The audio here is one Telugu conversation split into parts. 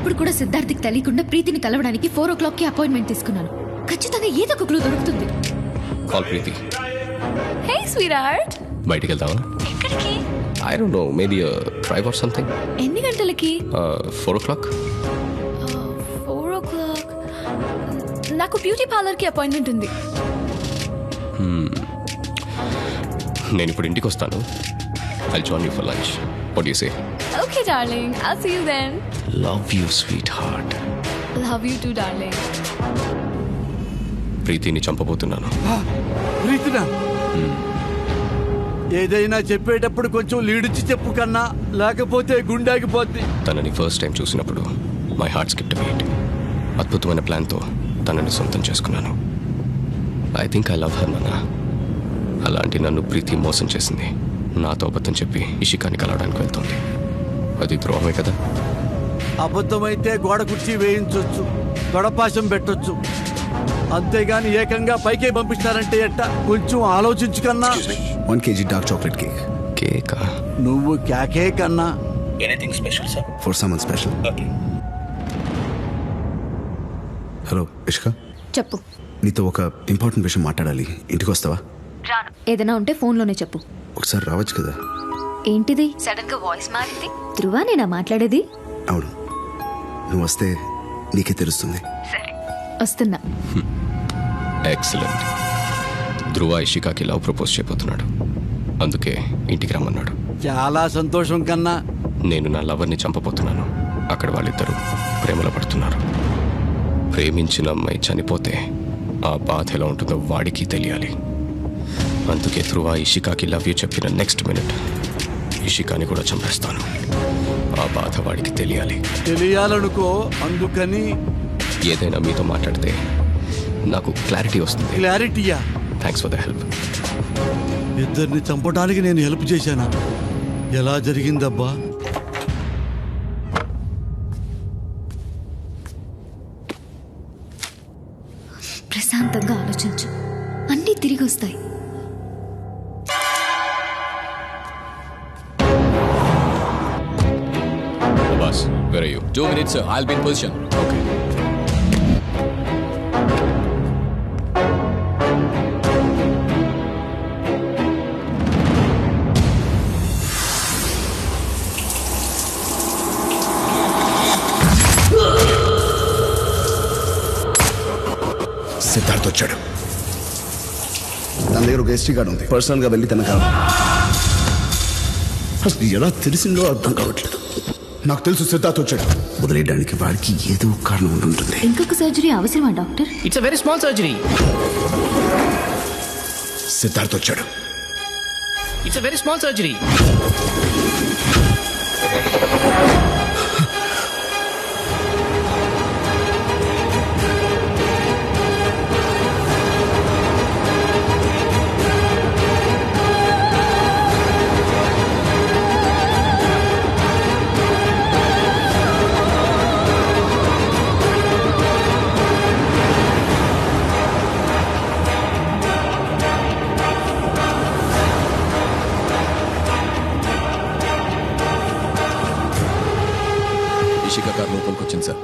ఇప్పుడు కూడా సిద్ధార్థకి తెలియకుండా ప్రీతిని కలవడానికి 4 o'clock అపాయింట్మెంట్ తీసుకున్నాను. ఖచ్చితంగా ఏదో ఒక క్లూ దొరుకుతుంది. కాల్ ప్రీతి. హే స్వీట్‌హార్ట్, బయటికి వెళ్దామా? ఎక్కడికి? I don't know, maybe drive or something. ఎన్ని గంటలకి? 4 o'clock. 4 o'clock. నాకు బ్యూటీ పార్లర్ కి అపాయింట్మెంట్ ఉంది. నేను ఇప్పుడు ఇంటికి వస్తాను. I'll join you for lunch. What do you say? Okay darling, I'll see you then. Love you, sweetheart. Love you too darling. ప్రీతిని చంపబోతున్నాను. ప్రీతినా? ఏదైనా చెప్పేటప్పుడు కొంచెం లీడిచ్చి చెప్పు కన్నా, లేకపోతే గుండెగిపోద్ది. తనని ఫస్ట్ టైం చూసినప్పుడు మై హార్ట్ స్కిప్డ్ బీట్. అద్భుతమైన ప్లాన్తో తనని సొంతం చేసుకున్నాను. I think I love her నాన్న. అలాంటి నన్ను ప్రీతి మోసం చేసింది. నాతో అబద్ధం చెప్పి ఇషికాని కలవడానికి వెళ్తుంది. అది ద్రోహమే కదా? అబద్ధమైతే గోడ కుర్చీ వేయించవచ్చు, గొడపాశం పెట్టొచ్చు. అంతేగాని ఏకంగా పైకే పంపిస్తారంటే ఎట్ట? కొంచెం ఆలోచించు కన్నా. 1 kg dark chocolate cake. కేకా? నువ్వు కేకే కన్నా. Anything special, sir? For someone special. Okay. Hello Ishka, చెప్పు. నీతో ఒక ఇంపార్టెంట్ విషయం మాట్లాడాలి. ఇంటికి వస్తావా? రాను. ఏదైనా ఉంటే ఫోన్లోనే చెప్పు. ఒకసారి రావచ్చు కదా? ఏంటిది సడన్ గా వాయిస్ మారింది? ధ్రువ, నేనా మాట్లాడేది? అవును, నువ్వు వస్తే నీకే తెలుస్తుంది. వస్తున్నా. ఎక్సలెంట్. ధ్రువ ఇషికాకి లవ్ ప్రపోజ్ చేయబోతున్నాడు. అందుకే ఇంటికి రమ్మన్నాడు. చాలా సంతోషం కన్నా. నేను నా లవర్ని చంపబోతున్నాను. అక్కడ వాళ్ళిద్దరూ ప్రేమలో పడుతున్నారు. ప్రేమించిన అమ్మాయి చనిపోతే ఆ బాధ ఎలా ఉంటుందో వాడికి తెలియాలి. అందుకే ధ్రువ ఇషికాకి లవ్ యూ చెప్పిన నెక్స్ట్ మినిట్ ఇషికాని కూడా చంపేస్తాను. ఆ బాధ వాడికి తెలియాలి. తెలియాలనుకో, అందుకని. ఏదైనా మీతో మాట్లాడితే నాకు క్లారిటీ వస్తుంది. క్లారిటీయా? Thanks for the help. ఇద్దరిని చంపడానికి నేను హెల్ప్ చేశానా? ఎలా జరిగిందబ్బా? ప్రశాంతంగా ఆలోచించు, అన్నీ తిరిగి వస్తాయి. Boss, where are you? 2 minutes, sir. I'll be in position. Okay. Siddharth వచ్చాడు. తన దగ్గర ఒక ఎస్టీ కార్డు ఉంది. పర్సనల్గా వెళ్ళి తన కాదు. అసలు ఎలా తెలిసిందో అర్థం కావట్లేదు. నాకు తెలుసు సిద్ధార్థ్ వచ్చాడు. వదిలేయడానికి వాడికి ఏదో కారణం ఉంటుంది. ఇంకొక సర్జరీ అవసరమా doctor? It's a very small surgery. Siddharth వచ్చాడు. It's a very small surgery. Ishika car లోపలికి వచ్చింది సార్.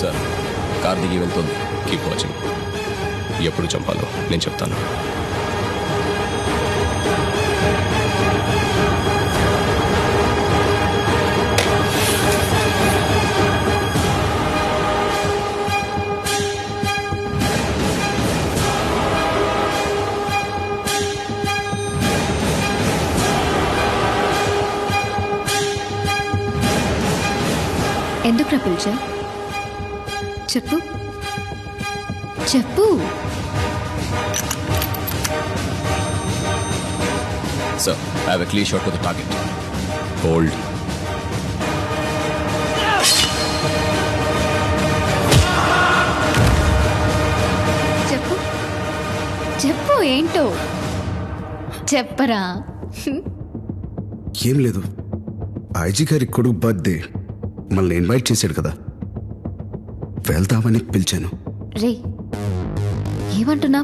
సార్, కార్ దిగి వెళ్తుంది. Keep watching. ఎప్పుడు చంపాలో నేను చెప్తాను. ఎందుకు పిలిచా? చెప్పు చెప్పు. Sir, I have a clear shot to the target. Hold. చెప్పు చెప్పు, ఏంటో చెప్పరా. ఏం లేదు, ఐజీ గారి కొడుకు బర్త్డే మనల్ని ఇన్వైట్ చేశాడు కదా, వెళ్దామని పిలిచాను. రే, ఏమంటున్నా?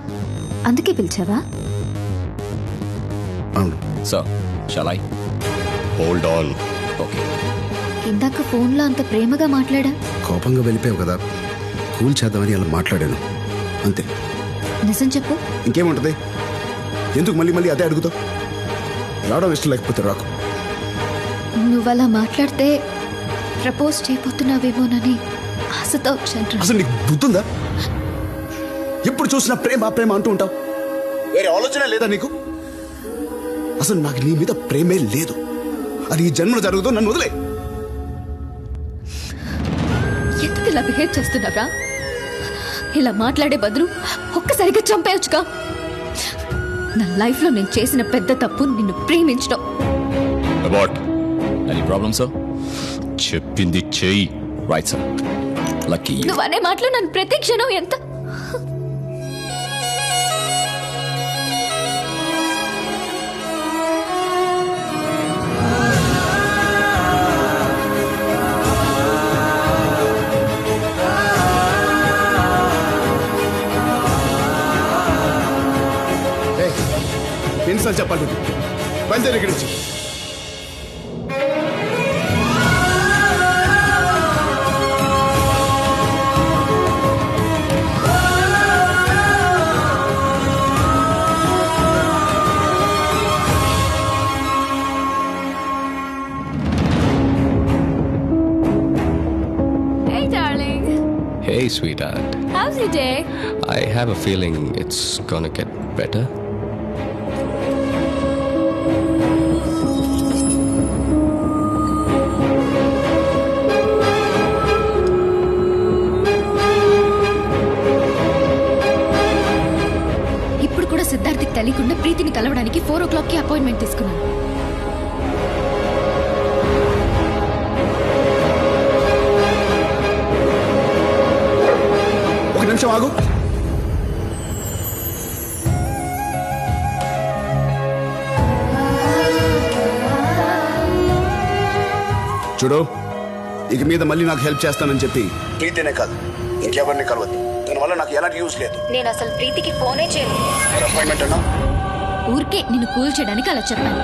అందుకే పిలిచావా? అవును. Sir shawl I? Hold on. Okay. ఇందాక ఫోన్లో అంత ప్రేమగా మాట్లాడా. కోపంగా వెళ్ళిపోయావు కదా, కూల్ చేద్దామని అలా మాట్లాడాను అంతే. నిజం చెప్పు. ఇంకేముంటది? ఎందుకు మళ్ళీ మళ్ళీ అదే అడుగుతావు? రావడం ఇష్టం లేకపోతే రాకు. నువ్వలా మాట్లాడితే ప్రపోజ్ చేయబోతున్నావేమోనని ఆశతో వచ్చాను. అసలు నీకు బుద్ధుందా? ఎప్పుడు చూసినా ప్రేమ ప్రేమ అంటూ ఉంటావు. వేరే ఆలోచన లేదా నీకు? అసలు నాకు నీ మీద ప్రేమే లేదు. అది ఈ జన్మలో జరుగుతూ నన్ను వదిలే. ఎందుకు ఇలా బిహేవ్ చేస్తున్నావురా? ఇలా మాట్లాడే బదులు ఒక్కసారిగా చంపేయొచ్చుగా. నా లైఫ్ లో నేను చేసిన పెద్ద తప్పు నిన్ను ప్రేమించడం. About any problem sir? చెప్పింది చెయ్యి. Right sir. లక్కీ. నువ్వు అనే మాటలు నన్ను ప్రతి క్షణం ఎంత ఎన్నిసార్లు చెప్పాలి? బయలుదేరి ఇక్కడి నుంచి. Hey darling, Hey, sweetheart. how's your day? I have a feeling it's gonna get better. ఇప్పుడు కూడా సిద్ధార్థకి తెలియకుండా ప్రీతిని కలవడానికి 4 o'clockకి అపాయింట్మెంట్ తీసుకున్నాను. ఒక నిమిషం ఆగు. చూడు, ఇక మీద మళ్ళీ నాకు హెల్ప్ చేస్తానని చెప్పి ప్రీతినే కాదు ఇంకెవరిని కలవద్దు. దానివల్ల నాకు ఎలాంటి యూజ్ లేదు. నేను అసలు ప్రీతికి ఫోనే చేయను. అపాయింట్మెంట్ అన్నా ఊరికే నిన్ను కూల్ చేయడానికి అలా చెప్పాను.